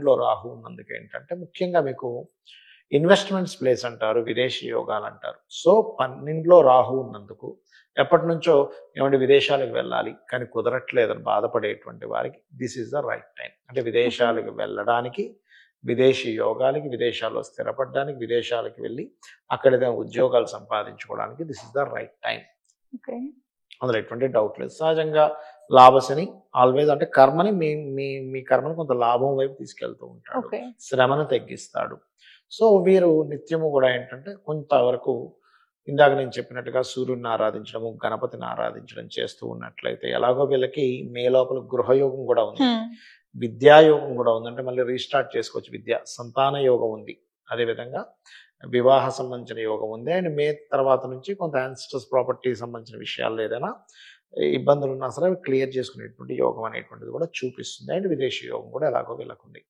12లో రాహు ఉన్నందుకు ఏంటంటే ముఖ్యంగా మీకు ఇన్వెస్ట్మెంట్స్ ప్లేస్ అంటారు, విదేశీ యోగాలు అంటారు. సో 12లో రాహు ఉన్నందుకు ఎప్పటినుంచో ఏమంటే విదేశాలకు వెళ్ళాలి కానీ కుదరట్లేదని బాధపడేటువంటి వారికి this is the right time. అంటే ఓకే. విదేశాలకు వెళ్ళడానికి, విదేశీ యోగాలకి, విదేశాల్లో స్థిరపడడానికి, విదేశాలకు వెళ్ళి అక్కడ ఏదైనా ఉద్యోగాలు సంపాదించుకోవడానికి this is the right time. Okay. అందులో ఎటువంటి డౌట్ లేదు. సహజంగా లాభశని ఆల్వేస్ అంటే కర్మని మీ మీ మీ కర్మని కొంత లాభం వైపు తీసుకెళ్తూ ఉంటాడు. ఓకే. శ్రమను తగ్గిస్తాడు. సో వీరు నిత్యము కూడా ఏంటంటే కొంతవరకు ఇందాక నేను చెప్పినట్టుగా సూర్యుడిని ఆరాధించడము, గణపతిని ఆరాధించడం చేస్తూ ఉన్నట్లయితే ఎలాగో వీళ్ళకి మే లోపల గృహయోగం కూడా ఉంది. హ్మ్. విద్యాయోగం కూడా ఉంది. అంటే మళ్ళీ రీస్టార్ట్ చేసుకోవచ్చు విద్య. సంతాన యోగం ఉంది. అదేవిధంగా వివాహ సంబంధించిన యోగం ఉంది. అండ్ మే తర్వాత నుంచి కొంత యాన్సిస్టర్స్ ప్రాపర్టీ సంబంధించిన విషయాల్లో ఏదైనా ఇబ్బందులు ఉన్నా సరే అవి క్లియర్ చేసుకునేటువంటి యోగం అనేటువంటిది కూడా చూపిస్తుంది. అండ్ విదేశీ యోగం కూడా ఎలాగో వీళ్ళకుంది.